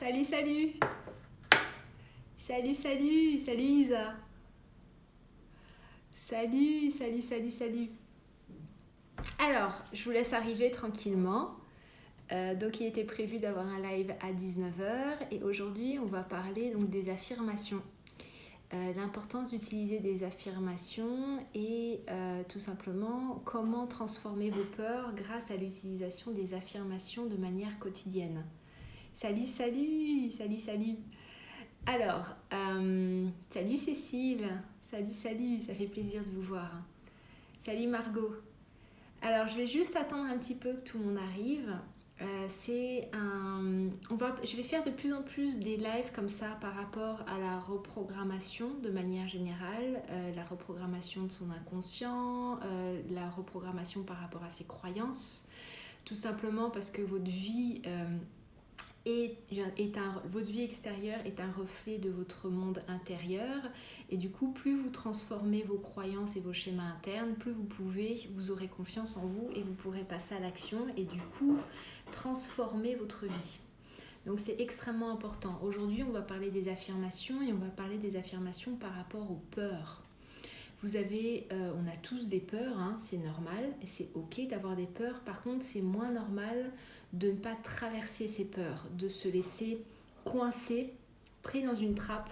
Salut, salut. Salut, salut. Salut Isa. Salut, salut, salut, salut. Alors, je vous laisse arriver tranquillement. Donc, il était prévu d'avoir un live à 19h et aujourd'hui, on va parler donc des affirmations. L'importance d'utiliser des affirmations et tout simplement comment transformer vos peurs grâce à l'utilisation des affirmations de manière quotidienne. Salut, salut, salut, salut. Alors, salut Cécile, salut, salut, ça fait plaisir de vous voir. Salut Margot. Alors, je vais juste attendre un petit peu que tout le monde arrive. Je vais faire de plus en plus des lives comme ça par rapport à la reprogrammation de manière générale, la reprogrammation de son inconscient, la reprogrammation par rapport à ses croyances, tout simplement parce que votre vie votre vie extérieure est un reflet de votre monde intérieur et du coup plus vous transformez vos croyances et vos schémas internes, plus vous aurez confiance en vous et vous pourrez passer à l'action et du coup transformer votre vie. Donc c'est extrêmement important. Aujourd'hui on va parler des affirmations et on va parler des affirmations par rapport aux peurs. On a tous des peurs, hein, c'est normal, et c'est ok d'avoir des peurs. Par contre, c'est moins normal de ne pas traverser ces peurs, de se laisser coincer, pris dans une trappe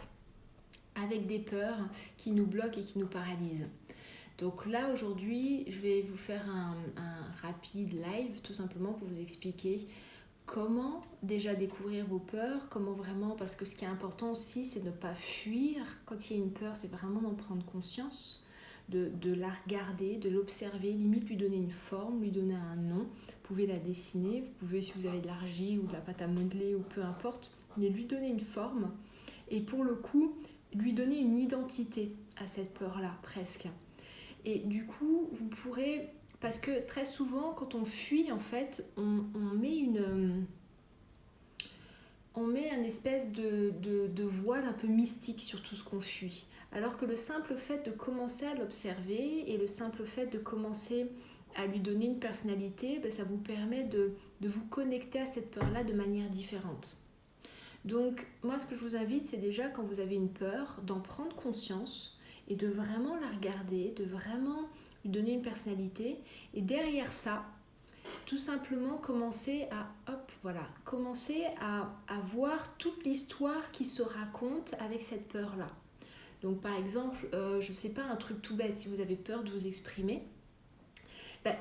avec des peurs qui nous bloquent et qui nous paralysent. Donc là, aujourd'hui, je vais vous faire un rapide live, tout simplement pour vous expliquer comment déjà découvrir vos peurs, comment vraiment, parce que ce qui est important aussi, c'est de ne pas fuir. Quand il y a une peur, c'est vraiment d'en prendre conscience, de la regarder, de l'observer, limite lui donner une forme, lui donner un nom. Vous pouvez la dessiner, vous pouvez, si vous avez de l'argile ou de la pâte à modeler ou peu importe, mais lui donner une forme et pour le coup, lui donner une identité à cette peur-là, presque. Et du coup, vous pourrez... Parce que très souvent, quand on fuit, en fait, on met un espèce de voile un peu mystique sur tout ce qu'on fuit. Alors que le simple fait de commencer à l'observer et le simple fait de commencer à lui donner une personnalité, ça vous permet de vous connecter à cette peur-là de manière différente. Donc, moi, ce que je vous invite, c'est déjà, quand vous avez une peur, d'en prendre conscience et de vraiment la regarder, de vraiment lui donner une personnalité. Et derrière ça, tout simplement commencer à voir toute l'histoire qui se raconte avec cette peur-là. Donc par exemple, je ne sais pas, un truc tout bête, si vous avez peur de vous exprimer,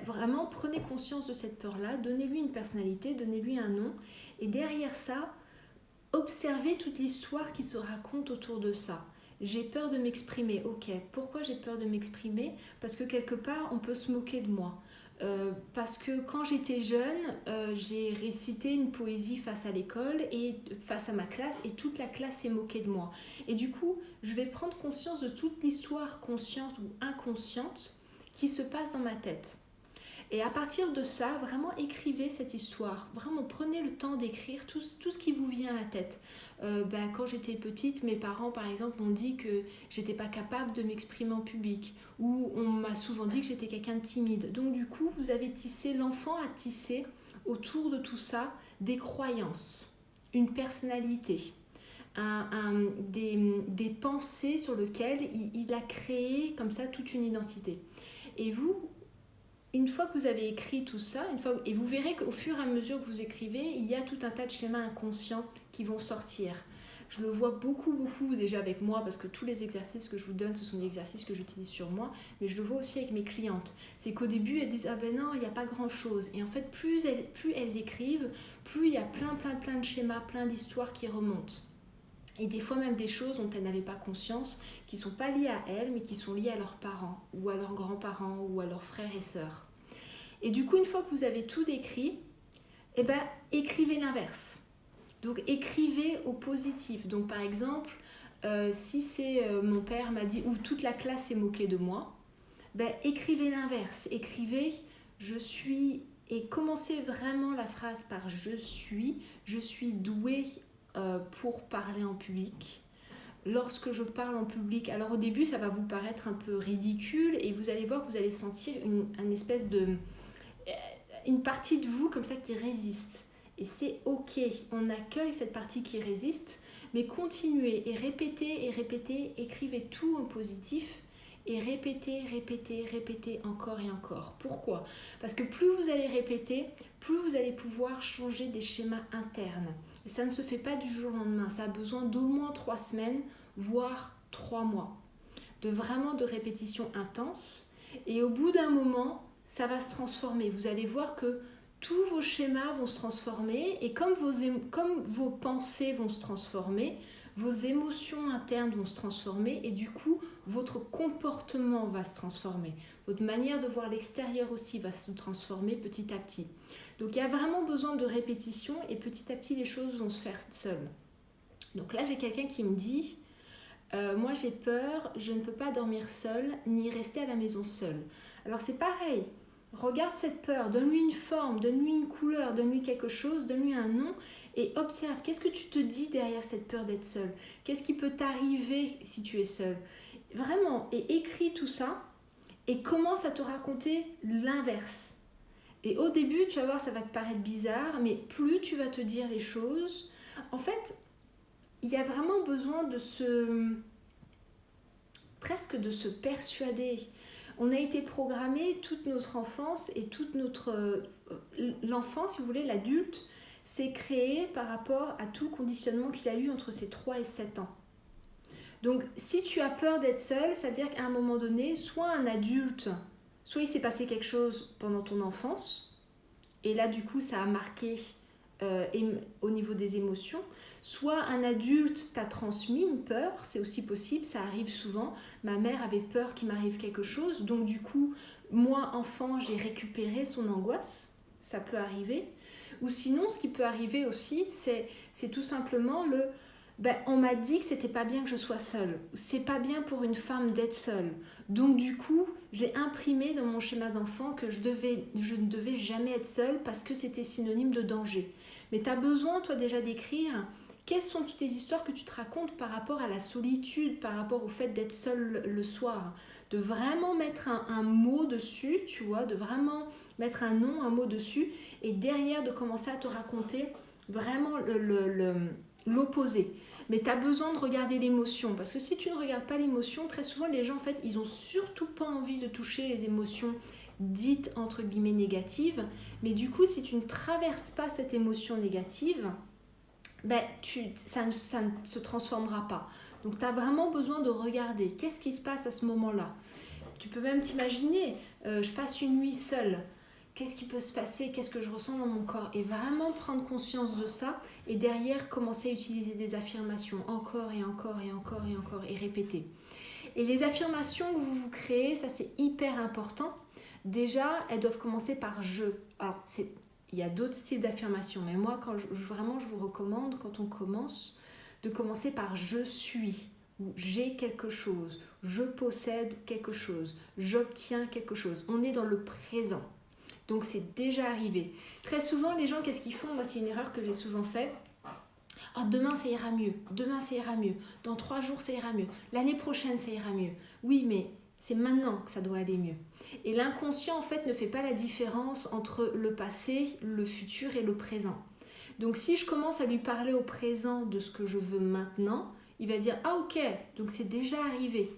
vraiment prenez conscience de cette peur-là, donnez-lui une personnalité, donnez-lui un nom, et derrière ça, observez toute l'histoire qui se raconte autour de ça. J'ai peur de m'exprimer, ok. Pourquoi j'ai peur de m'exprimer ? Parce que quelque part, on peut se moquer de moi. Parce que quand j'étais jeune, j'ai récité une poésie face à l'école et face à ma classe et toute la classe s'est moquée de moi. Et du coup, je vais prendre conscience de toute l'histoire consciente ou inconsciente qui se passe dans ma tête. Et à partir de ça, vraiment écrivez cette histoire. Vraiment prenez le temps d'écrire tout ce qui vous vient à la tête. Quand j'étais petite, mes parents par exemple m'ont dit que j'étais pas capable de m'exprimer en public. Ou on m'a souvent dit que j'étais quelqu'un de timide. Donc du coup, vous avez tissé, l'enfant a tissé autour de tout ça des croyances, une personnalité. Des pensées sur lesquelles il a créé comme ça toute une identité. Et vous, une fois que vous avez écrit tout ça, et vous verrez qu'au fur et à mesure que vous écrivez, il y a tout un tas de schémas inconscients qui vont sortir. Je le vois beaucoup déjà avec moi, parce que tous les exercices que je vous donne, ce sont des exercices que j'utilise sur moi, mais je le vois aussi avec mes clientes. C'est qu'au début, elles disent « Ah ben non, il n'y a pas grand-chose ». Et en fait, plus elles écrivent, plus il y a plein de schémas, plein d'histoires qui remontent. Et des fois même des choses dont elles n'avaient pas conscience, qui ne sont pas liées à elles, mais qui sont liées à leurs parents, ou à leurs grands-parents, ou à leurs frères et sœurs. Et du coup, une fois que vous avez tout décrit, écrivez l'inverse. Donc, écrivez au positif. Donc, par exemple, si c'est mon père m'a dit ou toute la classe s'est moquée de moi, écrivez l'inverse. Écrivez je suis et commencez vraiment la phrase par je suis douée pour parler en public. Lorsque je parle en public, alors au début, ça va vous paraître un peu ridicule et vous allez voir que vous allez sentir une espèce de... une partie de vous comme ça qui résiste. Et c'est ok, on accueille cette partie qui résiste, mais continuez et répétez, écrivez tout en positif et répétez encore et encore. Pourquoi ? Parce que plus vous allez répéter, plus vous allez pouvoir changer des schémas internes. Et ça ne se fait pas du jour au lendemain, ça a besoin d'au moins 3 semaines, voire 3 mois. De répétitions intenses. Et au bout d'un moment, ça va se transformer. Vous allez voir que tous vos schémas vont se transformer et comme vos pensées vont se transformer, vos émotions internes vont se transformer et du coup, votre comportement va se transformer. Votre manière de voir l'extérieur aussi va se transformer petit à petit. Donc, il y a vraiment besoin de répétition et petit à petit, les choses vont se faire seules. Donc là, j'ai quelqu'un qui me dit moi j'ai peur, je ne peux pas dormir seule ni rester à la maison seule. Alors c'est pareil, regarde cette peur, donne-lui une forme, donne-lui une couleur, donne-lui quelque chose, donne-lui un nom et observe, qu'est-ce que tu te dis derrière cette peur d'être seule ? Qu'est-ce qui peut t'arriver si tu es seule ? Vraiment, et écris tout ça et commence à te raconter l'inverse. Et au début, tu vas voir, ça va te paraître bizarre, mais plus tu vas te dire les choses, en fait, il y a vraiment besoin presque de se persuader. On a été programmé toute notre enfance et l'enfant, si vous voulez, l'adulte, s'est créé par rapport à tout le conditionnement qu'il a eu entre ses 3 et 7 ans. Donc, si tu as peur d'être seul, ça veut dire qu'à un moment donné, soit un adulte, soit il s'est passé quelque chose pendant ton enfance, et là, du coup, ça a marqué au niveau des émotions, soit un adulte t'a transmis une peur, c'est aussi possible, ça arrive souvent. Ma mère avait peur qu'il m'arrive quelque chose, donc du coup, moi, enfant, j'ai récupéré son angoisse, ça peut arriver. Ou sinon, ce qui peut arriver aussi, c'est tout simplement on m'a dit que c'était pas bien que je sois seule. C'est pas bien pour une femme d'être seule. Donc du coup, j'ai imprimé dans mon schéma d'enfant que je ne devais jamais être seule parce que c'était synonyme de danger. Mais tu as besoin, toi, déjà d'écrire quelles sont toutes les histoires que tu te racontes par rapport à la solitude, par rapport au fait d'être seule le soir. De vraiment mettre un mot dessus, tu vois, de vraiment mettre un nom, un mot dessus, et derrière de commencer à te raconter vraiment l'opposé. Mais tu as besoin de regarder l'émotion, parce que si tu ne regardes pas l'émotion, très souvent les gens en fait, ils ont surtout pas envie de toucher les émotions dites entre guillemets négatives, mais du coup si tu ne traverses pas cette émotion négative, ça ne se transformera pas. Donc tu as vraiment besoin de regarder qu'est-ce qui se passe à ce moment-là. Tu peux même t'imaginer, je passe une nuit seule. Qu'est-ce qui peut se passer ? Qu'est-ce que je ressens dans mon corps ? Et vraiment prendre conscience de ça et derrière commencer à utiliser des affirmations encore et encore et encore et encore et répéter. Et les affirmations que vous créez, ça c'est hyper important. Déjà, elles doivent commencer par « je ». Alors, il y a d'autres styles d'affirmations, mais moi, vraiment, je vous recommande, quand on commence, de commencer par « je suis » ou « j'ai quelque chose »,« je possède quelque chose »,« j'obtiens quelque chose ». On est dans le présent. Donc c'est déjà arrivé. Très souvent, les gens, qu'est-ce qu'ils font ? Moi, c'est une erreur que j'ai souvent faite. Oh, demain, ça ira mieux. Demain, ça ira mieux. Dans 3 jours, ça ira mieux. L'année prochaine, ça ira mieux. Oui, mais c'est maintenant que ça doit aller mieux. Et l'inconscient, en fait, ne fait pas la différence entre le passé, le futur et le présent. Donc, si je commence à lui parler au présent de ce que je veux maintenant, il va dire « Ah, ok, donc c'est déjà arrivé. »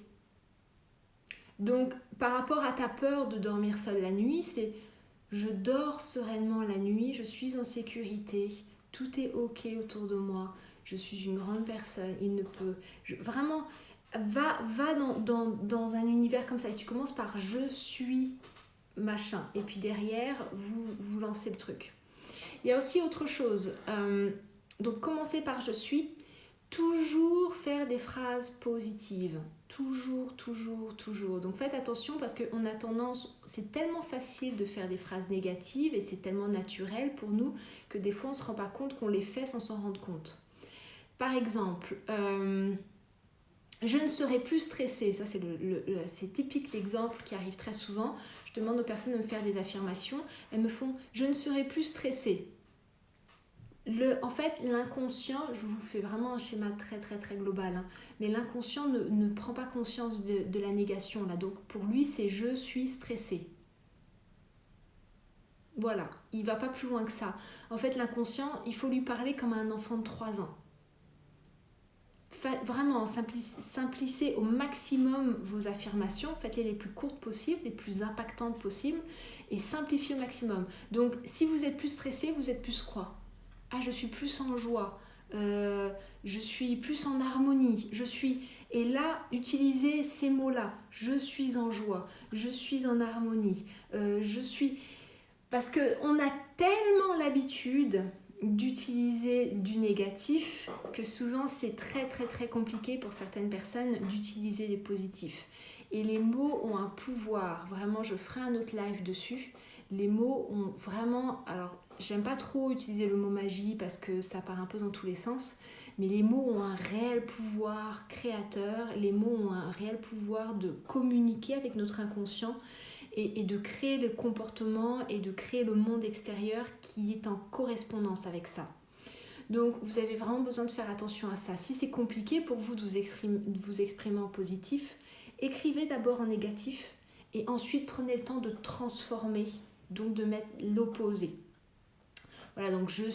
Donc, par rapport à ta peur de dormir seule la nuit, c'est je dors sereinement la nuit, je suis en sécurité, tout est ok autour de moi, je suis une grande personne, il ne peut... Vraiment, va dans un univers comme ça et tu commences par je suis machin et puis derrière, vous lancez le truc. Il y a aussi autre chose, donc commencez par je suis, toujours faire des phrases positives. Toujours. Donc faites attention parce qu'on a tendance, c'est tellement facile de faire des phrases négatives et c'est tellement naturel pour nous que des fois on ne se rend pas compte qu'on les fait sans s'en rendre compte. Par exemple, je ne serai plus stressée. Ça c'est typique l'exemple qui arrive très souvent. Je demande aux personnes de me faire des affirmations. Elles me font « je ne serai plus stressée ». En fait, l'inconscient, je vous fais vraiment un schéma très très très global, hein, mais l'inconscient ne prend pas conscience de la négation là. Donc pour lui, c'est je suis stressé. Voilà, il va pas plus loin que ça. En fait, l'inconscient, il faut lui parler comme à un enfant de 3 ans. Vraiment, simplissez au maximum vos affirmations, faites-les les plus courtes possibles, les plus impactantes possibles, et simplifiez au maximum. Donc, si vous êtes plus stressé, vous êtes plus quoi? Ah, je suis plus en joie, je suis plus en harmonie, je suis... Et là, utilisez ces mots-là. Je suis en joie, je suis en harmonie, je suis... Parce qu'on a tellement l'habitude d'utiliser du négatif que souvent c'est très très très compliqué pour certaines personnes d'utiliser les positifs. Et les mots ont un pouvoir, vraiment je ferai un autre live dessus. Les mots ont vraiment, alors j'aime pas trop utiliser le mot magie parce que ça part un peu dans tous les sens, mais les mots ont un réel pouvoir créateur, les mots ont un réel pouvoir de communiquer avec notre inconscient et de créer le comportement et de créer le monde extérieur qui est en correspondance avec ça. Donc vous avez vraiment besoin de faire attention à ça. Si c'est compliqué pour vous de vous exprimer en positif, écrivez d'abord en négatif et ensuite prenez le temps de transformer, donc de mettre l'opposé. Voilà, donc je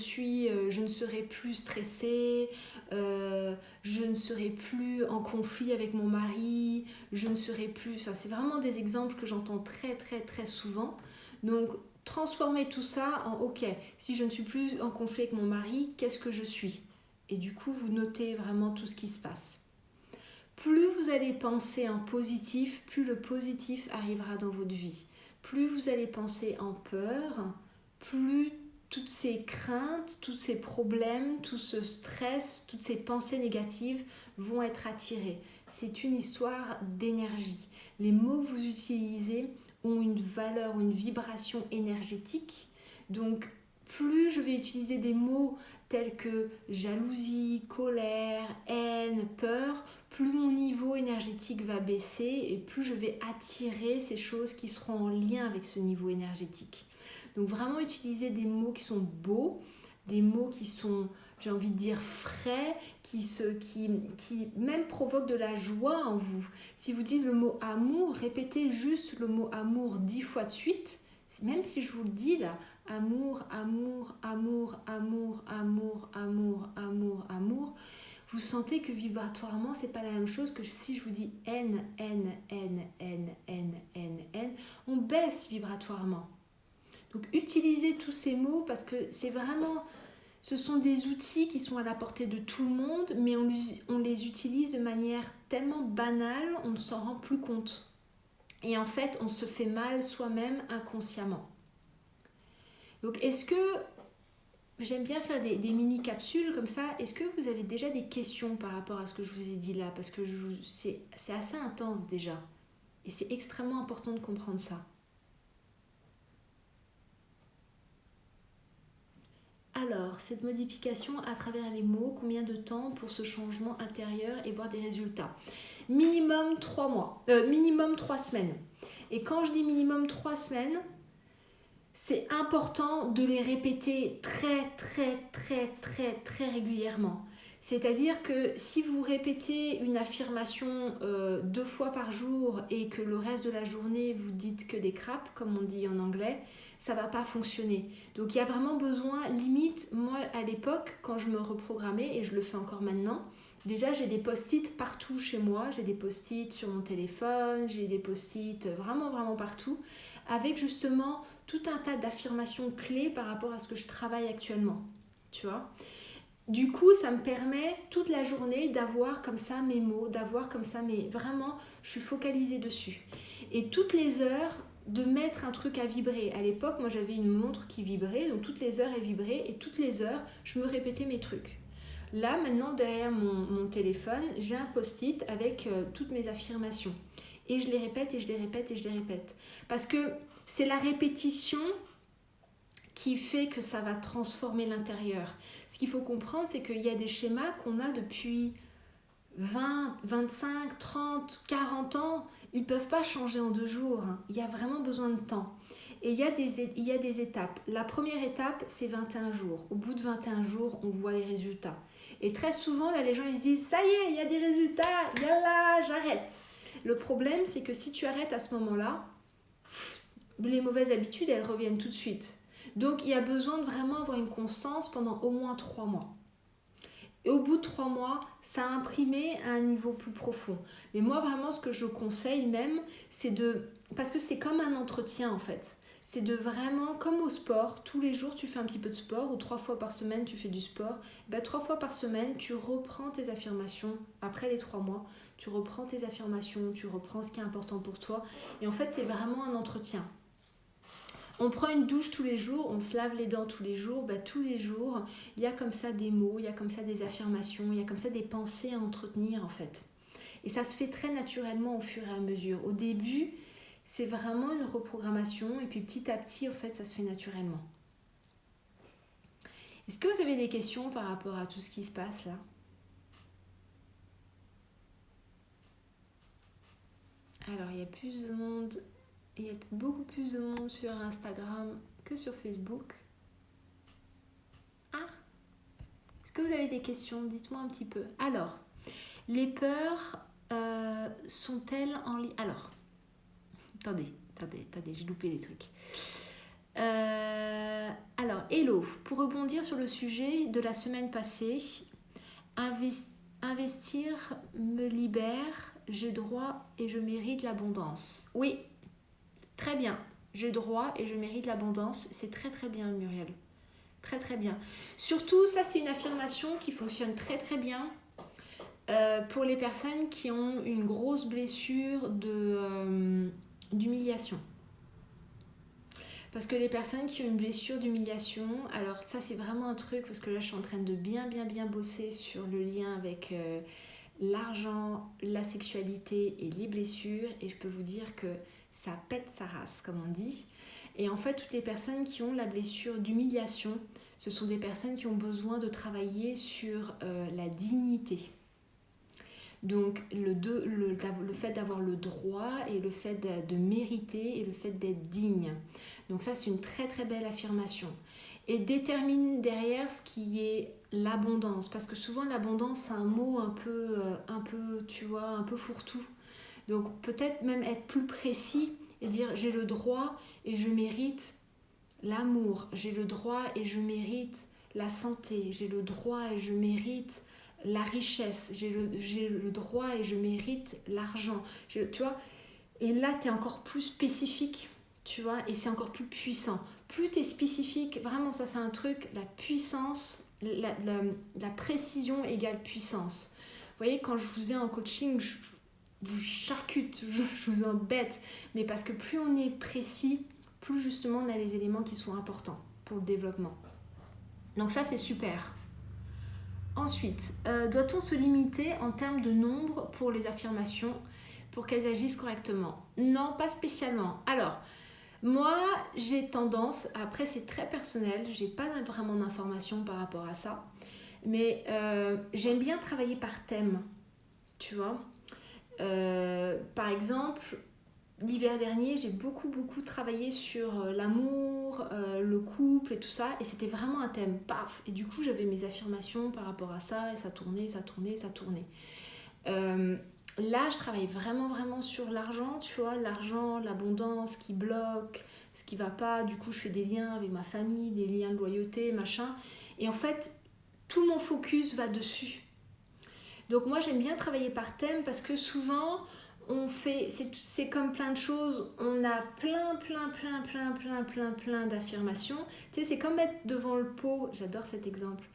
ne serai plus stressée, je ne serai plus en conflit avec mon mari, je ne serai plus... Enfin, c'est vraiment des exemples que j'entends très très très souvent. Donc, transformez tout ça en ok, si je ne suis plus en conflit avec mon mari, qu'est-ce que je suis? Et du coup, vous notez vraiment tout ce qui se passe. Plus vous allez penser en positif, plus le positif arrivera dans votre vie. Plus vous allez penser en peur, plus toutes ces craintes, tous ces problèmes, tout ce stress, toutes ces pensées négatives vont être attirées. C'est une histoire d'énergie. Les mots que vous utilisez ont une valeur, une vibration énergétique. Donc, plus je vais utiliser des mots tels que jalousie, colère, haine, peur, plus mon niveau énergétique va baisser et plus je vais attirer ces choses qui seront en lien avec ce niveau énergétique. Donc vraiment utiliser des mots qui sont beaux, des mots qui sont, j'ai envie de dire, frais, qui même provoquent de la joie en vous. Si vous dites le mot amour, répétez juste le mot amour 10 fois de suite, même si je vous le dis là, amour, amour, amour, amour, amour, amour, amour, amour, vous sentez que vibratoirement, c'est pas la même chose que si je vous dis haine, haine, haine, haine, haine, haine, haine, on baisse vibratoirement. Donc utilisez tous ces mots parce que c'est vraiment, ce sont des outils qui sont à la portée de tout le monde, mais on les utilise de manière tellement banale, on ne s'en rend plus compte. Et en fait, on se fait mal soi-même inconsciemment. Donc est-ce que, j'aime bien faire des mini-capsules comme ça, est-ce que vous avez déjà des questions par rapport à ce que je vous ai dit là? Parce que c'est assez intense déjà. Et c'est extrêmement important de comprendre ça. Alors, cette modification à travers les mots, combien de temps pour ce changement intérieur et voir des résultats? Minimum 3 mois, minimum 3 semaines. Et quand je dis minimum 3 semaines, c'est important de les répéter très très très très très régulièrement. C'est-à-dire que si vous répétez une affirmation 2 fois par jour et que le reste de la journée vous dites que des crap, comme on dit en anglais, ça va pas fonctionner. Donc il y a vraiment besoin, limite, moi à l'époque, quand je me reprogrammais, et je le fais encore maintenant, déjà j'ai des post-it partout chez moi, j'ai des post-it sur mon téléphone, j'ai des post-it vraiment vraiment partout, avec justement tout un tas d'affirmations clés par rapport à ce que je travaille actuellement, tu vois. Du coup, ça me permet toute la journée d'avoir comme ça mes mots, d'avoir comme ça mes... Vraiment, je suis focalisée dessus. Et toutes les heures, de mettre un truc à vibrer. À l'époque, moi j'avais une montre qui vibrait, donc toutes les heures elle vibrait et toutes les heures, je me répétais mes trucs. Là, maintenant, derrière mon téléphone, j'ai un post-it avec toutes mes affirmations. Et je les répète et je les répète et je les répète. Parce que c'est la répétition qui fait que ça va transformer l'intérieur. Ce qu'il faut comprendre, c'est qu'il y a des schémas qu'on a depuis 20, 25, 30, 40 ans, ils ne peuvent pas changer en 2 jours. Il y a vraiment besoin de temps. Et il y a des étapes. La première étape, c'est 21 jours. Au bout de 21 jours, on voit les résultats. Et très souvent, là, les gens ils se disent « Ça y est, il y a des résultats, yallah, j'arrête ». Le problème, c'est que si tu arrêtes à ce moment-là, les mauvaises habitudes, elles reviennent tout de suite. Donc, il y a besoin de vraiment avoir une constance pendant au moins 3 mois. Et au bout de 3 mois, ça a imprimé à un niveau plus profond. Mais moi, vraiment, ce que je conseille même, c'est de... Parce que c'est comme un entretien, en fait. C'est de vraiment, comme au sport, tous les jours, tu fais un petit peu de sport, ou 3 fois par semaine, tu fais du sport. 3 fois par semaine, tu reprends tes affirmations. Après les 3 mois, tu reprends tes affirmations, tu reprends ce qui est important pour toi. Et en fait, c'est vraiment un entretien. On prend une douche tous les jours, on se lave les dents tous les jours. Tous les jours, il y a comme ça des mots, il y a comme ça des affirmations, il y a comme ça des pensées à entretenir en fait. Et ça se fait très naturellement au fur et à mesure. Au début, c'est vraiment une reprogrammation et puis petit à petit, en fait, ça se fait naturellement. Est-ce que vous avez des questions par rapport à tout ce qui se passe là? Alors, il y a plus de monde, il y a beaucoup plus de monde sur Instagram que sur Facebook. Ah, est-ce que vous avez des questions? Dites-moi un petit peu. Alors, les peurs sont-elles en lien? Alors, attendez, j'ai loupé des trucs. Alors, hello, pour rebondir sur le sujet de la semaine passée, investir me libère, j'ai droit et je mérite l'abondance. Oui, très bien, j'ai droit et je mérite l'abondance, c'est très très bien Muriel, très très bien. Surtout, ça c'est une affirmation qui fonctionne très très bien pour les personnes qui ont une grosse blessure d'humiliation. Parce que les personnes qui ont une blessure d'humiliation, alors ça c'est vraiment un truc, parce que là je suis en train de bien bosser sur le lien avec l'argent, la sexualité et les blessures, et je peux vous dire que ça pète sa race, comme on dit. Et en fait, toutes les personnes qui ont la blessure d'humiliation, ce sont des personnes qui ont besoin de travailler sur la dignité. Donc le fait d'avoir le droit et le fait de mériter et le fait d'être digne. Donc ça c'est une très très belle affirmation. Et détermine derrière ce qui est l'abondance. Parce que souvent l'abondance c'est un mot un peu tu vois, un peu fourre-tout. Donc peut-être même être plus précis et dire j'ai le droit et je mérite l'amour. J'ai le droit et je mérite la santé. J'ai le droit et je mérite la richesse, j'ai le droit et je mérite l'argent, tu vois. Et là, tu es encore plus spécifique, tu vois, et c'est encore plus puissant. Plus tu es spécifique, vraiment, ça c'est un truc, la puissance, la précision égale puissance. Vous voyez, quand je vous ai en coaching, je vous charcute, je vous embête, mais parce que plus on est précis, plus justement on a les éléments qui sont importants pour le développement. Donc ça, c'est super. Ensuite, doit-on se limiter en termes de nombre pour les affirmations pour qu'elles agissent correctement? Non, pas spécialement. Alors, moi, j'ai tendance, après c'est très personnel, j'ai pas vraiment d'informations par rapport à ça, mais j'aime bien travailler par thème, tu vois. Par exemple, l'hiver dernier, j'ai beaucoup travaillé sur l'amour, le couple et tout ça, et c'était vraiment un thème, paf. Et du coup, j'avais mes affirmations par rapport à ça, et ça tournait. Là, je travaille vraiment sur l'argent, tu vois, l'argent, l'abondance, ce qui bloque, ce qui va pas. Du coup, je fais des liens avec ma famille, des liens de loyauté, machin. Et en fait, tout mon focus va dessus. Donc moi, j'aime bien travailler par thème parce que souvent, on fait, c'est comme plein de choses, on a plein d'affirmations. Tu sais, c'est comme être devant le pot, j'adore cet exemple,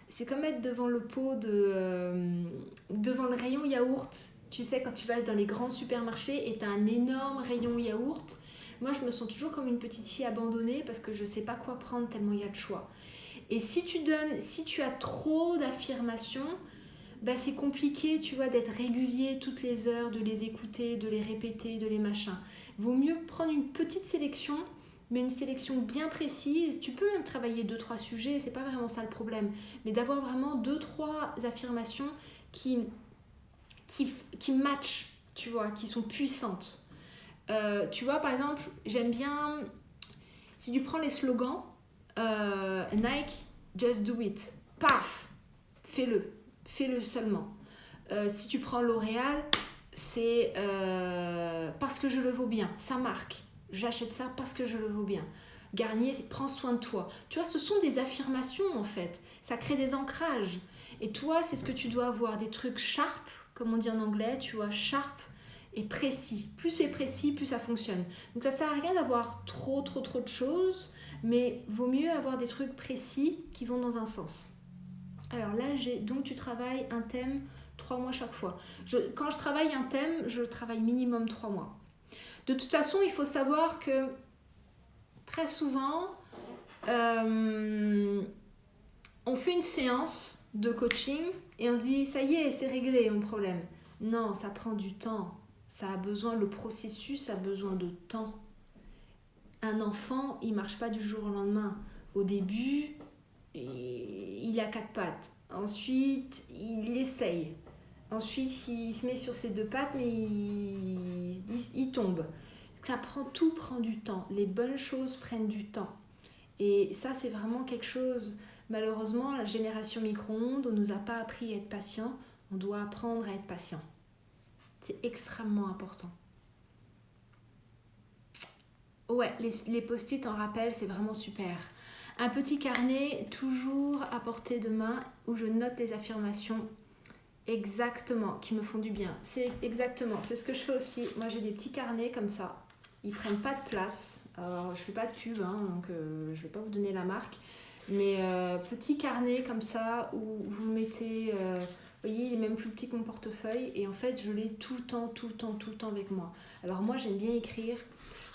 c'est comme être devant le pot devant le rayon yaourt. Tu sais, quand tu vas dans les grands supermarchés et tu as un énorme rayon yaourt, moi je me sens toujours comme une petite fille abandonnée parce que je sais pas quoi prendre tellement il y a de choix. Et si tu as trop d'affirmations, c'est compliqué, tu vois, d'être régulier toutes les heures, de les écouter, de les répéter, de les machins. Vaut mieux prendre une petite sélection, mais une sélection bien précise. Tu peux même travailler 2-3 sujets, c'est pas vraiment ça le problème. Mais d'avoir vraiment 2-3 affirmations qui matchent, tu vois, qui sont puissantes. Tu vois, par exemple, j'aime bien, si tu prends les slogans, Nike, just do it. Paf, fais-le seulement. Si tu prends L'Oréal, c'est parce que je le vaux bien, ça marque. J'achète ça parce que je le vaux bien. Garnier, c'est prends soin de toi. Tu vois, ce sont des affirmations en fait. Ça crée des ancrages. Et toi, c'est ce que tu dois avoir, des trucs sharp, comme on dit en anglais, tu vois, sharp et précis. Plus c'est précis, plus ça fonctionne. Donc ça sert à rien d'avoir trop de choses, mais vaut mieux avoir des trucs précis qui vont dans un sens. Alors là, donc tu travailles un thème 3 mois chaque fois. Quand je travaille un thème, je travaille minimum 3 mois. De toute façon, il faut savoir que très souvent, on fait une séance de coaching et on se dit ça y est, c'est réglé mon problème. Non, ça prend du temps. Ça a besoin, le processus a besoin de temps. Un enfant, il ne marche pas du jour au lendemain. Au début, il a 4 pattes. Ensuite, il essaye. Ensuite, il se met sur ses 2 pattes, mais il tombe. Tout prend du temps. Les bonnes choses prennent du temps. Et ça, c'est vraiment quelque chose... Malheureusement, la génération micro-ondes, on ne nous a pas appris à être patient. On doit apprendre à être patient. C'est extrêmement important. Ouais, les post-it en rappel, c'est vraiment super. Un petit carnet, toujours à portée de main, où je note les affirmations exactement, qui me font du bien. C'est ce que je fais aussi. Moi, j'ai des petits carnets comme ça. Ils ne prennent pas de place. Alors, je ne fais pas de pub, donc je ne vais pas vous donner la marque. Mais petit carnet comme ça, où vous mettez... vous voyez, il est même plus petit que mon portefeuille. Et en fait, je l'ai tout le temps avec moi. Alors moi, j'aime bien écrire.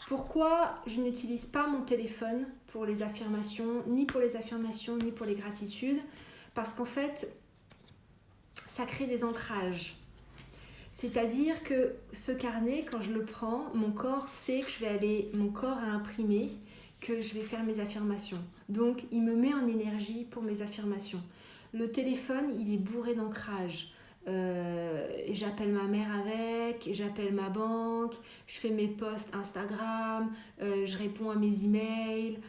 Pourquoi je n'utilise pas mon téléphone pour les affirmations, ni pour les affirmations, ni pour les gratitudes? Parce qu'en fait, ça crée des ancrages. C'est-à-dire que ce carnet, quand je le prends, mon corps sait que mon corps a imprimé que je vais faire mes affirmations. Donc, il me met en énergie pour mes affirmations. Le téléphone, il est bourré d'ancrages. J'appelle ma mère avec, j'appelle ma banque, je fais mes posts Instagram, je réponds à mes emails.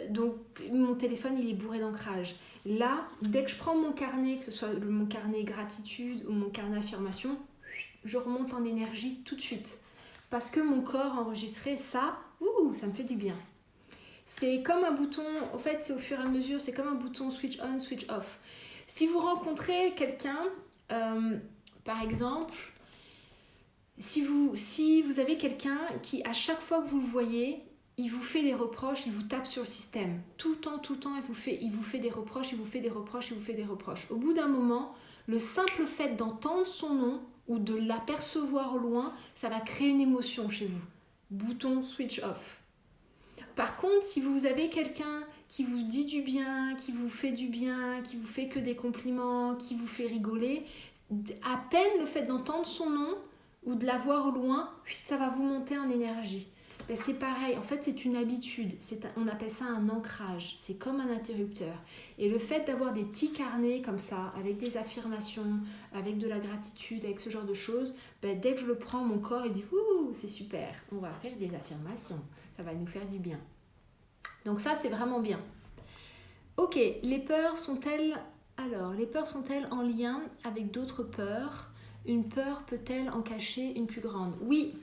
Donc mon téléphone il est bourré d'ancrage. Là, dès que je prends mon carnet, que ce soit mon carnet gratitude ou mon carnet affirmation, je remonte en énergie tout de suite. Parce que mon corps a enregistré ça, ça me fait du bien. C'est comme un bouton, en fait c'est au fur et à mesure, c'est comme un bouton switch on, switch off. Si vous rencontrez quelqu'un, par exemple, si vous avez quelqu'un qui, à chaque fois que vous le voyez, il vous fait des reproches, il vous tape sur le système. Tout le temps, il vous fait des reproches, il vous fait des reproches. Au bout d'un moment, le simple fait d'entendre son nom ou de l'apercevoir au loin, ça va créer une émotion chez vous. Bouton switch off. Par contre, si vous avez quelqu'un qui vous dit du bien, qui vous fait du bien, qui vous fait que des compliments, qui vous fait rigoler, à peine le fait d'entendre son nom ou de la voir au loin, ça va vous monter en énergie. Ben c'est pareil, en fait c'est une habitude, on appelle ça un ancrage, c'est comme un interrupteur. Et le fait d'avoir des petits carnets comme ça, avec des affirmations, avec de la gratitude, avec ce genre de choses, ben dès que je le prends, mon corps il dit « Ouh, c'est super, on va faire des affirmations, ça va nous faire du bien ». Donc ça c'est vraiment bien. Ok, les peurs sont-elles en lien avec d'autres peurs? Une peur peut-elle en cacher une plus grande? Oui.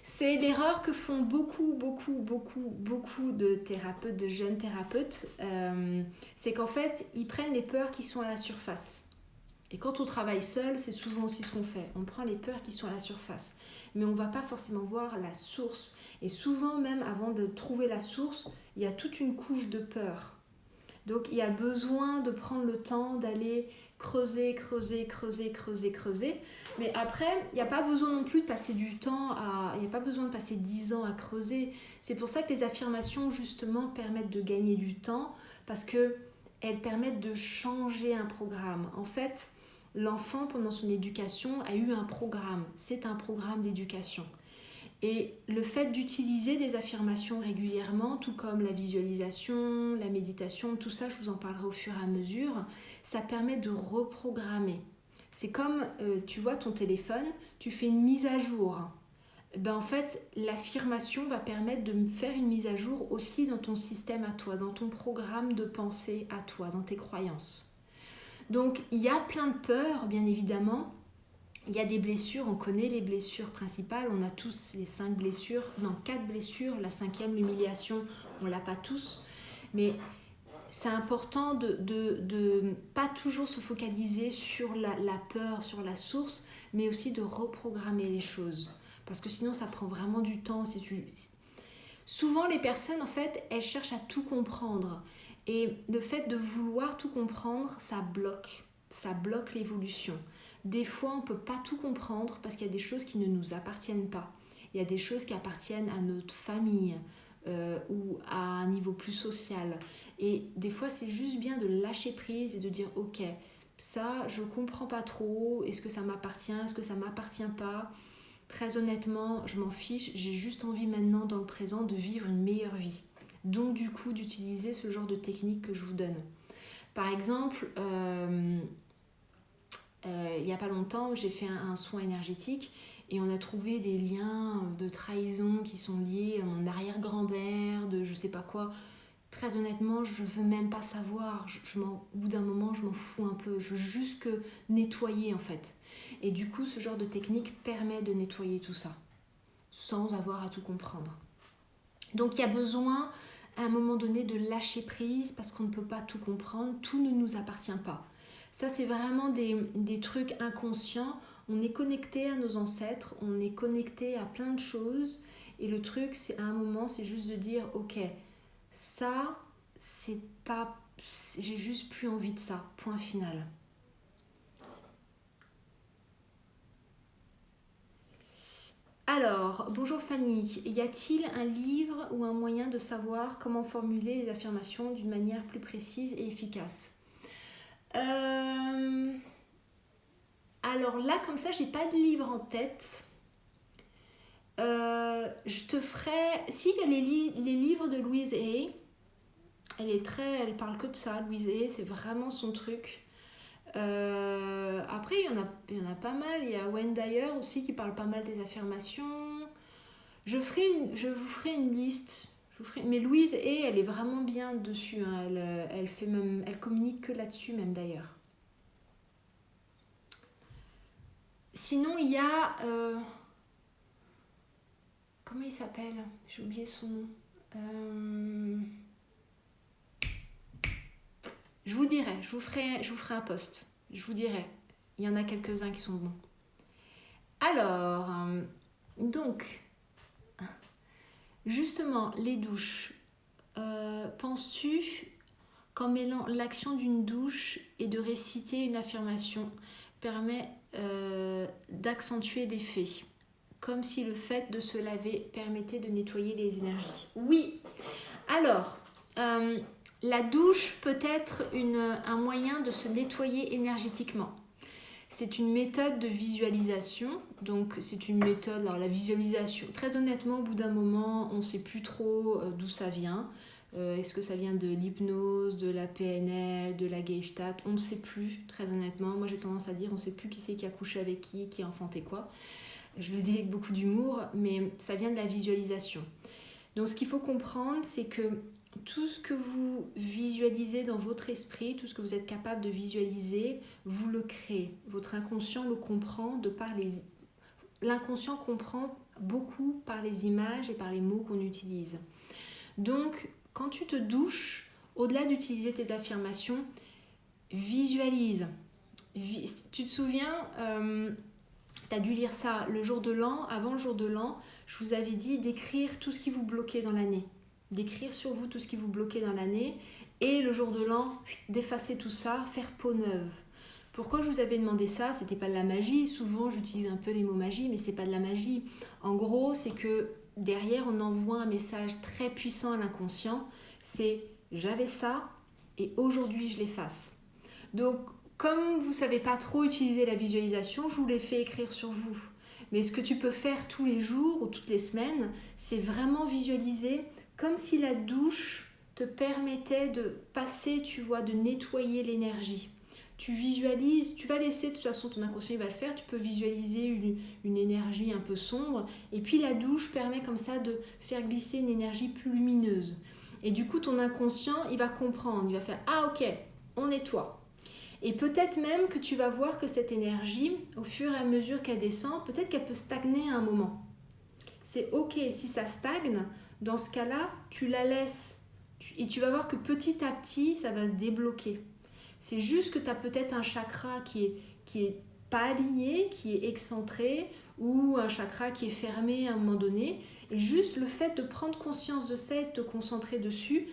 C'est l'erreur que font beaucoup de thérapeutes, de jeunes thérapeutes. C'est qu'en fait, ils prennent les peurs qui sont à la surface. Et quand on travaille seul, c'est souvent aussi ce qu'on fait. On prend les peurs qui sont à la surface. Mais on ne va pas forcément voir la source. Et souvent, même avant de trouver la source, il y a toute une couche de peur. Donc, il y a besoin de prendre le temps d'aller creuser. Mais après, il n'y a pas besoin non plus de passer du temps il n'y a pas besoin de passer 10 ans à creuser. C'est pour ça que les affirmations, justement, permettent de gagner du temps parce qu'elles permettent de changer un programme. En fait, l'enfant, pendant son éducation, a eu un programme. C'est un programme d'éducation. Et le fait d'utiliser des affirmations régulièrement, tout comme la visualisation, la méditation, tout ça, je vous en parlerai au fur et à mesure, ça permet de reprogrammer. C'est comme, tu vois ton téléphone, tu fais une mise à jour. En fait, l'affirmation va permettre de faire une mise à jour aussi dans ton système à toi, dans ton programme de pensée à toi, dans tes croyances. Donc, il y a plein de peurs, bien évidemment, Il y a des blessures, on connaît les blessures principales, on a tous les 5 blessures, non 4 blessures, la 5e, l'humiliation, on ne l'a pas tous, mais c'est important de pas toujours se focaliser sur la peur, sur la source, mais aussi de reprogrammer les choses, parce que sinon ça prend vraiment du temps. Souvent les personnes en fait, elles cherchent à tout comprendre, et le fait de vouloir tout comprendre, ça bloque l'évolution. Des fois, on ne peut pas tout comprendre parce qu'il y a des choses qui ne nous appartiennent pas. Il y a des choses qui appartiennent à notre famille ou à un niveau plus social. Et des fois, c'est juste bien de lâcher prise et de dire « Ok, ça, je ne comprends pas trop. Est-ce que ça m'appartient? Est-ce que ça ne m'appartient pas ?» Très honnêtement, je m'en fiche. J'ai juste envie maintenant, dans le présent, de vivre une meilleure vie. Donc, du coup, d'utiliser ce genre de technique que je vous donne. Par exemple... il n'y a pas longtemps, j'ai fait un soin énergétique et on a trouvé des liens de trahison qui sont liés à mon arrière-grand-mère, de je sais pas quoi. Très honnêtement, je veux même pas savoir. Au bout d'un moment, je m'en fous un peu. Je veux juste que nettoyer en fait. Et du coup, ce genre de technique permet de nettoyer tout ça sans avoir à tout comprendre. Donc il y a besoin à un moment donné de lâcher prise parce qu'on ne peut pas tout comprendre. Tout ne nous appartient pas. Ça, c'est vraiment des trucs inconscients. On est connecté à nos ancêtres, on est connecté à plein de choses. Et le truc, c'est à un moment, c'est juste de dire, ok, ça, c'est pas... J'ai juste plus envie de ça. Point final. Alors, bonjour Fanny. Y a-t-il un livre ou un moyen de savoir comment formuler les affirmations d'une manière plus précise et efficace ? Alors là, comme ça, j'ai pas de livre en tête. Je te ferai... Si, il y a les livres de Louise Hay. Elle parle que de ça, Louise Hay, c'est vraiment son truc. Après, il y en a pas mal. Il y a Wayne Dyer aussi qui parle pas mal des affirmations. Je vous ferai une liste. Mais Louise Hay, elle est vraiment bien dessus. Hein. Elle communique que là-dessus même d'ailleurs. Sinon, il y a... comment il s'appelle? J'ai oublié son nom. Je vous dirai, je vous ferai un post. Je vous dirai. Il y en a quelques-uns qui sont bons. Alors, donc, justement, les douches. Penses-tu qu'en mêlant l'action d'une douche et de réciter une affirmation permet d'accentuer l'effet, comme si le fait de se laver permettait de nettoyer les énergies? Oui. Alors, la douche peut être un moyen de se nettoyer énergétiquement. C'est une méthode de visualisation. Donc, c'est une méthode... Alors, la visualisation, très honnêtement, au bout d'un moment, on ne sait plus trop d'où ça vient. Est-ce que ça vient de l'hypnose, de la PNL, de la Gestalt? On ne sait plus, très honnêtement. Moi, j'ai tendance à dire on ne sait plus qui c'est qui a couché avec qui a enfanté quoi. Je le dis avec beaucoup d'humour, mais ça vient de la visualisation. Donc, ce qu'il faut comprendre, c'est que tout ce que vous visualisez dans votre esprit, tout ce que vous êtes capable de visualiser, vous le créez. Votre inconscient le comprend L'inconscient comprend beaucoup par les images et par les mots qu'on utilise. Donc, quand tu te douches, au-delà d'utiliser tes affirmations, visualise. Tu te souviens, tu as dû lire ça le jour de l'an. Avant le jour de l'an, je vous avais dit d'écrire tout ce qui vous bloquait dans l'année. D'écrire sur vous tout ce qui vous bloquait dans l'année. Et le jour de l'an, d'effacer tout ça, faire peau neuve. Pourquoi je vous avais demandé ça? C'était pas de la magie. Souvent, j'utilise un peu les mots magie, mais c'est pas de la magie. En gros, c'est que derrière, on envoie un message très puissant à l'inconscient. C'est « j'avais ça et aujourd'hui, je l'efface ». Donc, comme vous ne savez pas trop utiliser la visualisation, je vous l'ai fait écrire sur vous. Mais ce que tu peux faire tous les jours ou toutes les semaines, c'est vraiment visualiser comme si la douche te permettait de passer, tu vois, de nettoyer l'énergie. Tu visualises, tu vas laisser, de toute façon ton inconscient il va le faire, tu peux visualiser une énergie un peu sombre, et puis la douche permet comme ça de faire glisser une énergie plus lumineuse. Et du coup ton inconscient il va comprendre, il va faire « Ah ok, on nettoie ». Et peut-être même que tu vas voir que cette énergie, au fur et à mesure qu'elle descend, peut-être qu'elle peut stagner à un moment. C'est ok si ça stagne, dans ce cas-là, tu la laisses et tu vas voir que petit à petit, ça va se débloquer. C'est juste que tu as peut-être un chakra qui est pas aligné, qui est excentré, ou un chakra qui est fermé à un moment donné. Et juste le fait de prendre conscience de ça et de te concentrer dessus,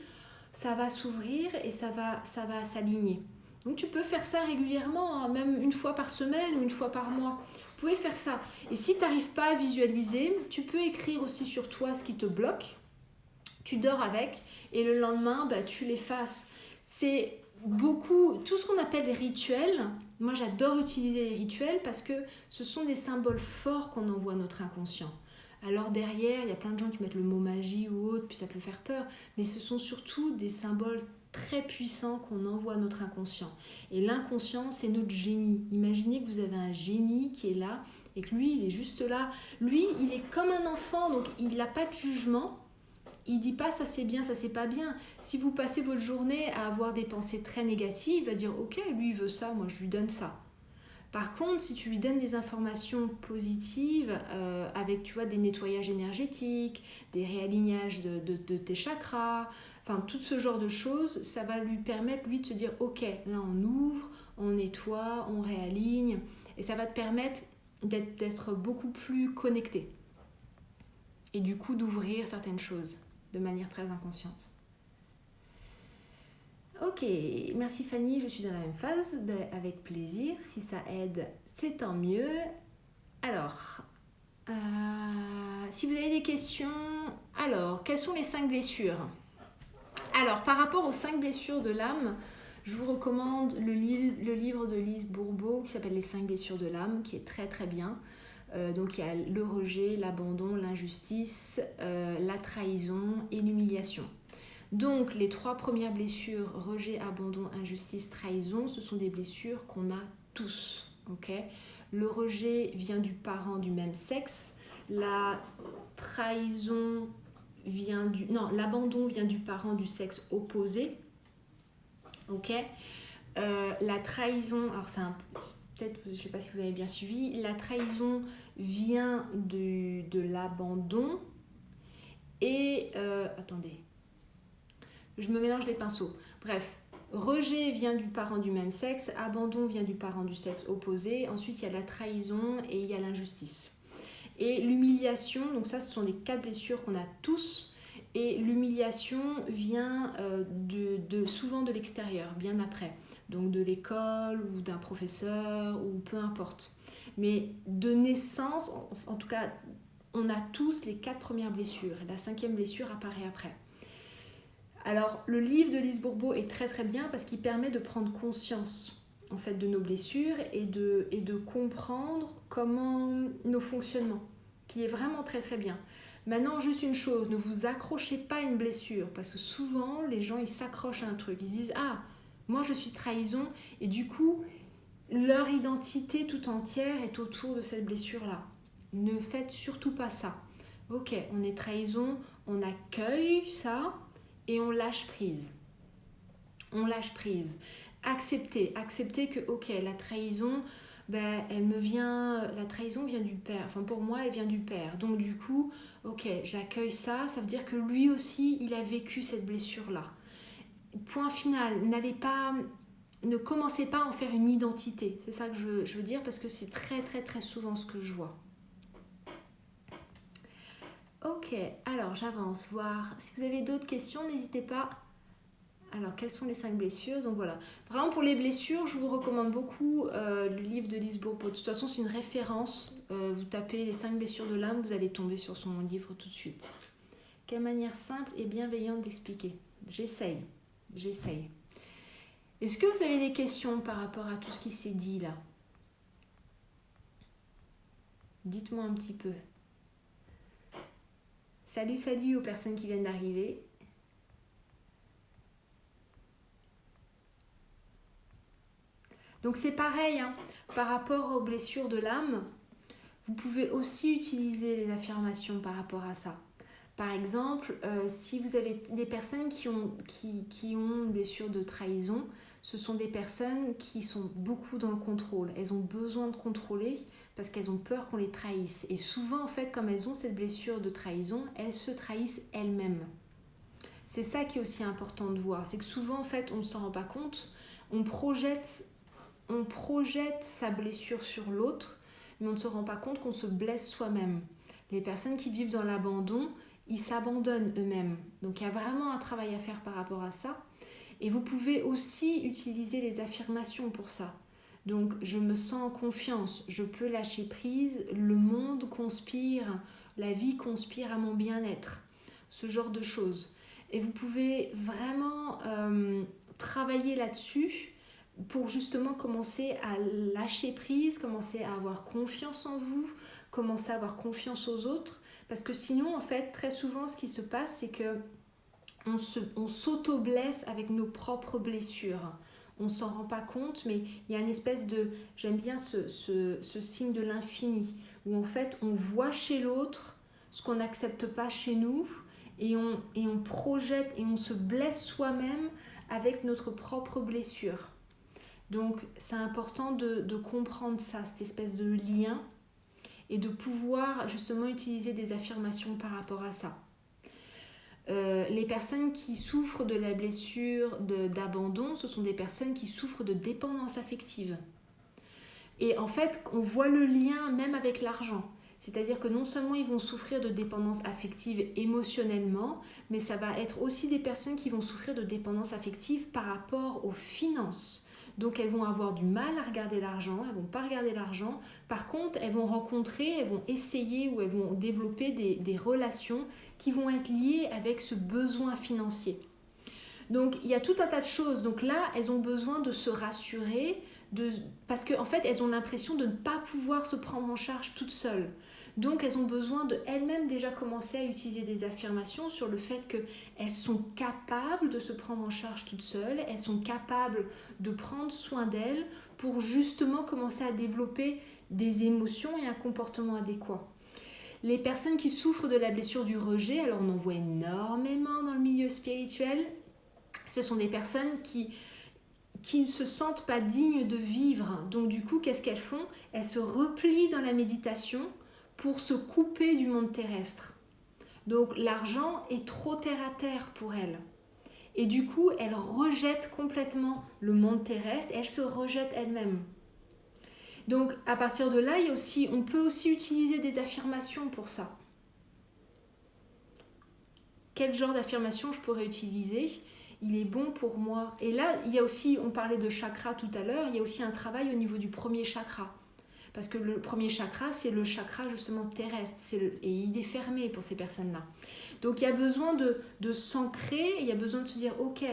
ça va s'ouvrir et ça va s'aligner. Donc tu peux faire ça régulièrement, hein, même une fois par semaine ou une fois par mois. Vous pouvez faire ça. Et si tu n'arrives pas à visualiser, tu peux écrire aussi sur toi ce qui te bloque. Tu dors avec et le lendemain, tu l'effaces. C'est beaucoup, tout ce qu'on appelle les rituels. Moi, j'adore utiliser les rituels parce que ce sont des symboles forts qu'on envoie à notre inconscient. Alors derrière, il y a plein de gens qui mettent le mot magie ou autre, puis ça peut faire peur. Mais ce sont surtout des symboles très puissants qu'on envoie à notre inconscient. Et l'inconscient, c'est notre génie. Imaginez que vous avez un génie qui est là et que lui, il est juste là. Lui, il est comme un enfant, donc il n'a pas de jugement. Il dit pas ça c'est bien, ça c'est pas bien. Si vous passez votre journée à avoir des pensées très négatives, il va dire ok, lui il veut ça, moi je lui donne ça. Par contre, si tu lui donnes des informations positives avec tu vois des nettoyages énergétiques, des réalignages de tes chakras, enfin tout ce genre de choses, ça va lui permettre lui de se dire ok, là on ouvre, on nettoie, on réaligne et ça va te permettre d'être beaucoup plus connecté et du coup d'ouvrir certaines choses de manière très inconsciente. Ok, merci Fanny, je suis dans la même phase, avec plaisir, si ça aide, c'est tant mieux. Alors, si vous avez des questions, alors, quelles sont les 5 blessures? Alors, par rapport aux 5 blessures de l'âme, je vous recommande le livre de Lise Bourbeau qui s'appelle Les 5 blessures de l'âme, qui est très très bien. Donc il y a le rejet, l'abandon, l'injustice, la trahison et l'humiliation. Donc les 3 premières blessures, rejet, abandon, injustice, trahison, ce sont des blessures qu'on a tous. Okay, le rejet vient du parent du même sexe, la trahison l'abandon vient du parent du sexe opposé. Okay, la trahison, alors c'est peut-être, je ne sais pas si vous avez bien suivi, la trahison vient de l'abandon et attendez, je me mélange les pinceaux. Bref, rejet vient du parent du même sexe, abandon vient du parent du sexe opposé, ensuite il y a la trahison et il y a l'injustice. Et l'humiliation, donc ça ce sont les 4 blessures qu'on a tous, et l'humiliation vient souvent de l'extérieur, bien après. Donc de l'école ou d'un professeur ou peu importe. Mais de naissance, en tout cas, on a tous les 4 premières blessures. La 5e blessure apparaît après. Alors, le livre de Lise Bourbeau est très très bien parce qu'il permet de prendre conscience en fait, de nos blessures et de comprendre comment nos fonctionnements, qui est vraiment très très bien. Maintenant, juste une chose, ne vous accrochez pas à une blessure parce que souvent, les gens, ils s'accrochent à un truc. Ils disent « Ah, moi je suis trahison » et du coup, leur identité tout entière est autour de cette blessure-là. Ne faites surtout pas ça. Ok, on est trahison, on accueille ça et on lâche prise. On lâche prise. Acceptez que ok, la trahison, la trahison vient du père. Enfin pour moi, elle vient du père. Donc du coup, ok, j'accueille ça. Ça veut dire que lui aussi, il a vécu cette blessure-là. Point final. Ne commencez pas à en faire une identité. C'est ça que je veux dire parce que c'est très très très souvent ce que je vois. Ok, alors j'avance, voir. Si vous avez d'autres questions, n'hésitez pas. Alors, quelles sont les 5 blessures? Donc voilà. Vraiment, pour les blessures, je vous recommande beaucoup le livre de Lise Bourbeau. De toute façon, c'est une référence. Vous tapez les 5 blessures de l'âme, vous allez tomber sur son livre tout de suite. Quelle manière simple et bienveillante d'expliquer? J'essaye. Est-ce que vous avez des questions par rapport à tout ce qui s'est dit là? Dites-moi un petit peu. Salut aux personnes qui viennent d'arriver. Donc c'est pareil, hein, par rapport aux blessures de l'âme, vous pouvez aussi utiliser les affirmations par rapport à ça. Par exemple, si vous avez des personnes qui ont une blessure de trahison, ce sont des personnes qui sont beaucoup dans le contrôle. Elles ont besoin de contrôler parce qu'elles ont peur qu'on les trahisse. Et souvent, en fait, comme elles ont cette blessure de trahison, elles se trahissent elles-mêmes. C'est ça qui est aussi important de voir. C'est que souvent, en fait, on ne s'en rend pas compte. On projette sa blessure sur l'autre, mais on ne se rend pas compte qu'on se blesse soi-même. Les personnes qui vivent dans l'abandon, ils s'abandonnent eux-mêmes. Donc il y a vraiment un travail à faire par rapport à ça. Et vous pouvez aussi utiliser les affirmations pour ça. Donc je me sens en confiance, je peux lâcher prise, le monde conspire, la vie conspire à mon bien-être. Ce genre de choses. Et vous pouvez vraiment travailler là-dessus pour justement commencer à lâcher prise, commencer à avoir confiance en vous, commencer à avoir confiance aux autres. Parce que sinon, en fait, très souvent, ce qui se passe, c'est que on s'auto-blesse avec nos propres blessures. On ne s'en rend pas compte, mais il y a une espèce de... J'aime bien ce signe de l'infini, où en fait, on voit chez l'autre ce qu'on n'accepte pas chez nous, et on projette, et on se blesse soi-même avec notre propre blessure. Donc, c'est important de comprendre ça, cette espèce de lien, et de pouvoir justement utiliser des affirmations par rapport à ça. Les personnes qui souffrent de la blessure d'abandon, ce sont des personnes qui souffrent de dépendance affective. Et en fait, on voit le lien même avec l'argent. C'est-à-dire que non seulement ils vont souffrir de dépendance affective émotionnellement, mais ça va être aussi des personnes qui vont souffrir de dépendance affective par rapport aux finances. Donc elles vont avoir du mal à regarder l'argent, elles ne vont pas regarder l'argent. Par contre, elles vont rencontrer, elles vont essayer ou elles vont développer des relations qui vont être liées avec ce besoin financier. Donc il y a tout un tas de choses. Donc là, elles ont besoin de se rassurer, parce qu'en fait, elles ont l'impression de ne pas pouvoir se prendre en charge toutes seules. Donc elles ont besoin de elles-mêmes déjà commencer à utiliser des affirmations sur le fait qu'elles sont capables de se prendre en charge toutes seules, elles sont capables de prendre soin d'elles pour justement commencer à développer des émotions et un comportement adéquat. Les personnes qui souffrent de la blessure du rejet, alors on en voit énormément dans le milieu spirituel, ce sont des personnes qui ne se sentent pas dignes de vivre. Donc du coup, qu'est-ce qu'elles font? Elles se replient dans la méditation pour se couper du monde terrestre. Donc l'argent est trop terre à terre pour elles. Et du coup, elles rejettent complètement le monde terrestre, elles se rejettent elles-mêmes. Donc à partir de là, on peut aussi utiliser des affirmations pour ça. Quel genre d'affirmation je pourrais utiliser? Il est bon pour moi. Et là, il y a aussi, on parlait de chakra tout à l'heure, il y a aussi un travail au niveau du premier chakra. Parce que le premier chakra, c'est le chakra justement terrestre. Et il est fermé pour ces personnes-là. Donc il y a besoin de s'ancrer, il y a besoin de se dire, ok,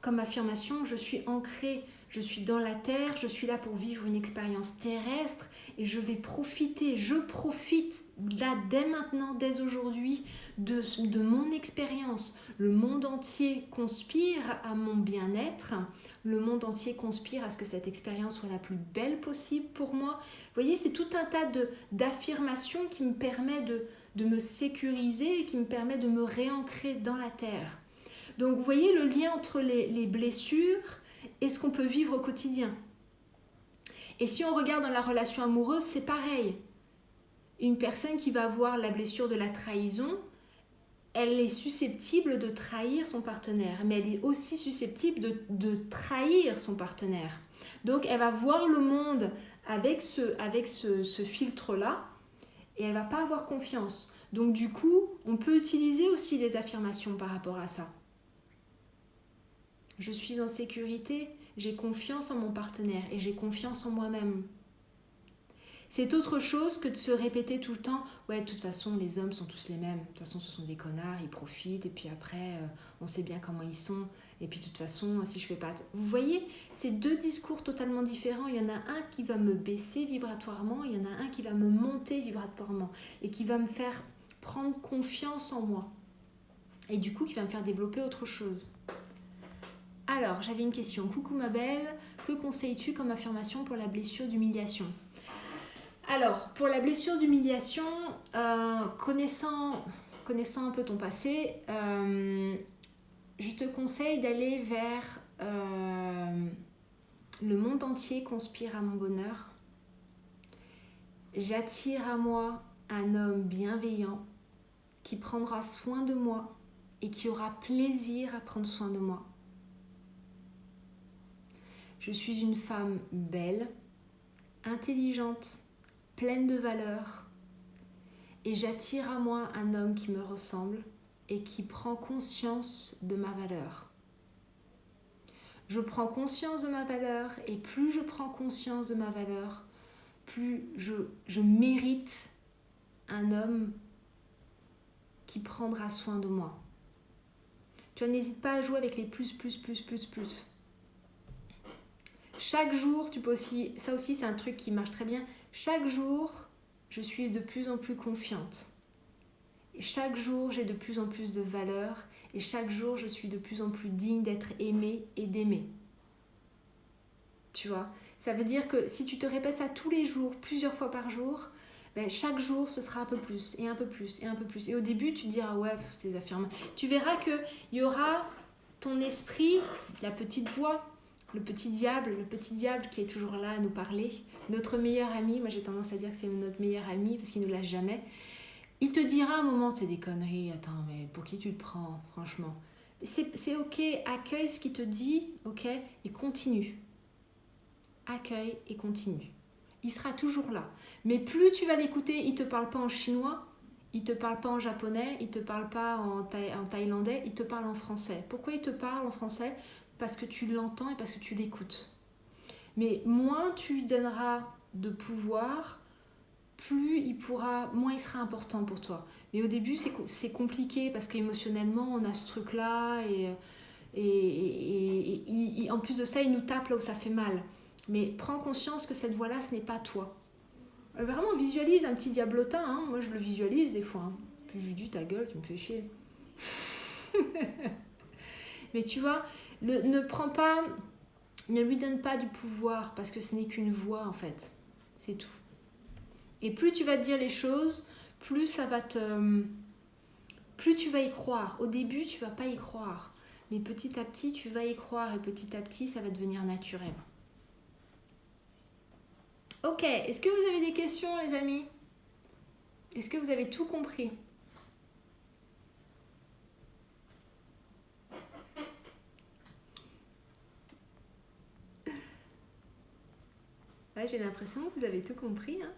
comme affirmation, je suis ancrée, je suis dans la terre, je suis là pour vivre une expérience terrestre et je profite là dès maintenant, dès aujourd'hui, de mon expérience. Le monde entier conspire à mon bien-être, le monde entier conspire à ce que cette expérience soit la plus belle possible pour moi. Vous voyez, c'est tout un tas d'affirmations qui me permet de me sécuriser et qui me permet de me réancrer dans la terre. Donc vous voyez le lien entre les blessures et ce qu'on peut vivre au quotidien. Et si on regarde dans la relation amoureuse, c'est pareil. Une personne qui va avoir la blessure de la trahison, elle est susceptible de trahir son partenaire, mais elle est aussi susceptible de trahir son partenaire. Donc elle va voir le monde avec ce filtre-là et elle ne va pas avoir confiance. Donc du coup, on peut utiliser aussi des affirmations par rapport à ça. Je suis en sécurité, j'ai confiance en mon partenaire et j'ai confiance en moi-même. C'est autre chose que de se répéter tout le temps « Ouais, de toute façon, les hommes sont tous les mêmes. De toute façon, ce sont des connards, ils profitent. Et puis après, on sait bien comment ils sont. Et puis de toute façon, si je fais pas... » Vous voyez, c'est deux discours totalement différents. Il y en a un qui va me baisser vibratoirement. Il y en a un qui va me monter vibratoirement. Et qui va me faire prendre confiance en moi. Et du coup, qui va me faire développer autre chose. Alors, j'avais une question. Coucou ma belle, que conseilles-tu comme affirmation pour la blessure d'humiliation? Alors, pour la blessure d'humiliation, connaissant un peu ton passé, je te conseille d'aller vers Le monde entier conspire à mon bonheur. J'attire à moi un homme bienveillant qui prendra soin de moi et qui aura plaisir à prendre soin de moi. Je suis une femme belle, intelligente, pleine de valeurs et j'attire à moi un homme qui me ressemble et qui prend conscience de ma valeur. Je prends conscience de ma valeur et plus je prends conscience de ma valeur, plus je mérite un homme qui prendra soin de moi. Tu vois, n'hésite pas à jouer avec les plus. Chaque jour, tu peux aussi, ça aussi c'est un truc qui marche très bien, chaque jour, je suis de plus en plus confiante. Et chaque jour, j'ai de plus en plus de valeur et chaque jour, je suis de plus en plus digne d'être aimée et d'aimer. Tu vois, ça veut dire que si tu te répètes ça tous les jours, plusieurs fois par jour, ben chaque jour, ce sera un peu plus et un peu plus et un peu plus. Et au début, tu te diras, ouais, ces affirmations. Tu verras qu'il y aura ton esprit, la petite voix, le petit diable qui est toujours là à nous parler, notre meilleur ami, moi j'ai tendance à dire que c'est notre meilleur ami parce qu'il ne nous lâche jamais. Il te dira à un moment, c'est des conneries, attends, mais pour qui tu te prends, franchement? C'est ok, accueille ce qu'il te dit, ok, et continue. Accueille et continue. Il sera toujours là. Mais plus tu vas l'écouter, il ne te parle pas en chinois, il ne te parle pas en japonais, il ne te parle pas en thaïlandais, il te parle en français. Pourquoi il te parle en français? Parce que tu l'entends et parce que tu l'écoutes. Mais moins tu lui donneras de pouvoir, moins il sera important pour toi. Mais au début, c'est compliqué parce qu'émotionnellement, on a ce truc-là et en plus de ça, il nous tape là où ça fait mal. Mais prends conscience que cette voix-là, ce n'est pas toi. Vraiment, visualise un petit diablotin. Hein. Moi, je le visualise des fois. Hein. Puis je lui dis, ta gueule, tu me fais chier. Mais tu vois, ne lui donne pas du pouvoir parce que ce n'est qu'une voix en fait. C'est tout. Et plus tu vas te dire les choses, plus tu vas y croire. Au début, tu vas pas y croire. Mais petit à petit, tu vas y croire et petit à petit, ça va devenir naturel. Ok, est-ce que vous avez des questions les amis? Est-ce que vous avez tout compris? Là, j'ai l'impression que vous avez tout compris. Hein,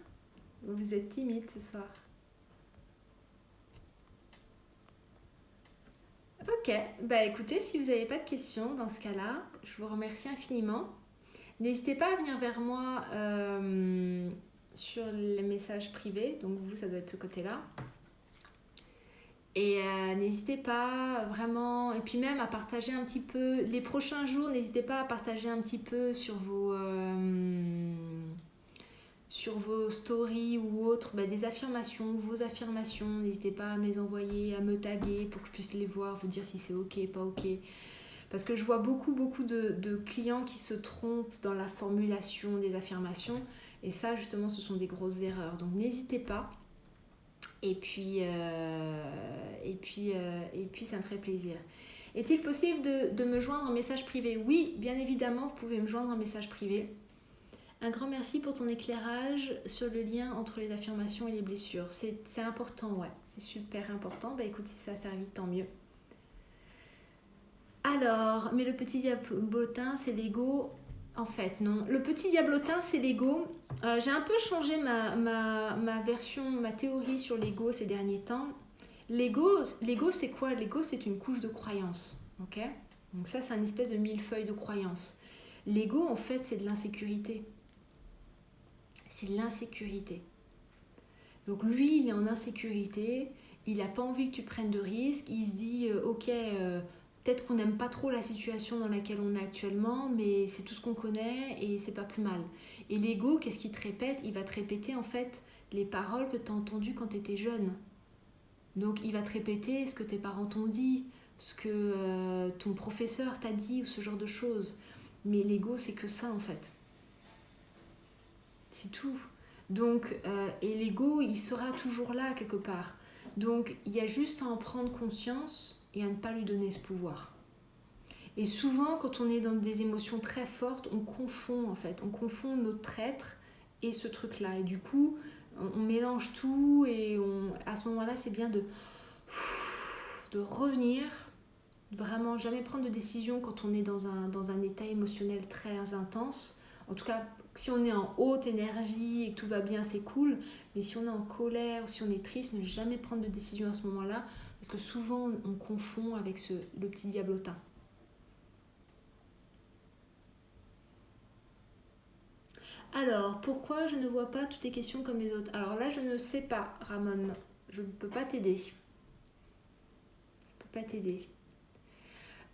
vous êtes timide ce soir. Ok, bah écoutez, si vous n'avez pas de questions dans ce cas-là, je vous remercie infiniment. N'hésitez pas à venir vers moi sur les messages privés, donc vous, ça doit être ce côté-là. Et n'hésitez pas vraiment, et puis même à partager un petit peu, les prochains jours, n'hésitez pas à partager un petit peu sur vos stories ou autres, des affirmations, vos affirmations. N'hésitez pas à me les envoyer, à me taguer pour que je puisse les voir, vous dire si c'est ok, pas ok. Parce que je vois beaucoup de clients qui se trompent dans la formulation des affirmations. Et ça, justement, ce sont des grosses erreurs. Donc, n'hésitez pas. Et puis, ça me ferait plaisir. Est-il possible de me joindre en message privé? Oui, bien évidemment, vous pouvez me joindre en message privé. Un grand merci pour ton éclairage sur le lien entre les affirmations et les blessures. C'est important, ouais. C'est super important. Écoute, si ça a servi, tant mieux. Alors, mais le petit diablotin, c'est l'ego. En fait, non. Le petit diablotin, c'est l'ego. J'ai un peu changé ma version, ma théorie sur l'ego ces derniers temps. L'ego, c'est quoi? L'ego, c'est une couche de croyances. Ok? Donc ça, c'est une espèce de millefeuille de croyances. L'ego, en fait, c'est de l'insécurité. C'est de l'insécurité. Donc lui, il est en insécurité. Il n'a pas envie que tu prennes de risques. Il se dit, ok... peut-être qu'on n'aime pas trop la situation dans laquelle on est actuellement, mais c'est tout ce qu'on connaît et c'est pas plus mal. Et l'ego, qu'est-ce qu'il te répète? Il va te répéter en fait les paroles que tu as entendues quand tu étais jeune. Donc il va te répéter ce que tes parents t'ont dit, ce que ton professeur t'a dit ou ce genre de choses. Mais l'ego, c'est que ça en fait. C'est tout. Donc, et l'ego, il sera toujours là quelque part. Donc il y a juste à en prendre conscience et à ne pas lui donner ce pouvoir. Et souvent, quand on est dans des émotions très fortes, on confond en fait. On confond notre être et ce truc-là. Et du coup, on mélange tout et à ce moment-là, c'est bien de revenir, vraiment jamais prendre de décision quand on est dans un état émotionnel très intense. En tout cas, si on est en haute énergie et que tout va bien, c'est cool. Mais si on est en colère ou si on est triste, ne jamais prendre de décision à ce moment-là. Parce que souvent, on confond avec le petit diablotin. Alors, pourquoi je ne vois pas toutes les questions comme les autres? Alors là, je ne sais pas, Ramon. Je ne peux pas t'aider.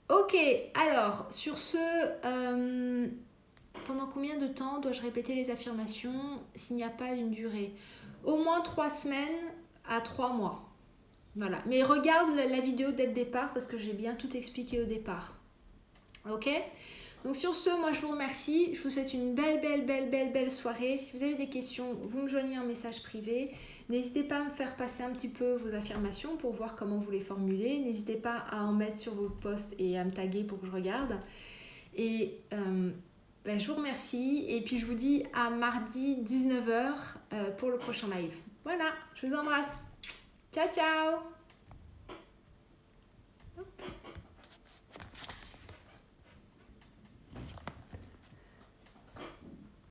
Ok, alors, sur ce, pendant combien de temps dois-je répéter les affirmations s'il n'y a pas une durée? Au moins 3 semaines à 3 mois. Voilà, mais regarde la vidéo dès le départ parce que j'ai bien tout expliqué au départ. Ok? Donc sur ce, moi je vous remercie. Je vous souhaite une belle soirée. Si vous avez des questions, vous me joignez en message privé. N'hésitez pas à me faire passer un petit peu vos affirmations pour voir comment vous les formulez. N'hésitez pas à en mettre sur vos posts et à me taguer pour que je regarde. Et je vous remercie. Et puis je vous dis à mardi 19h pour le prochain live. Voilà, je vous embrasse. Ciao, ciao!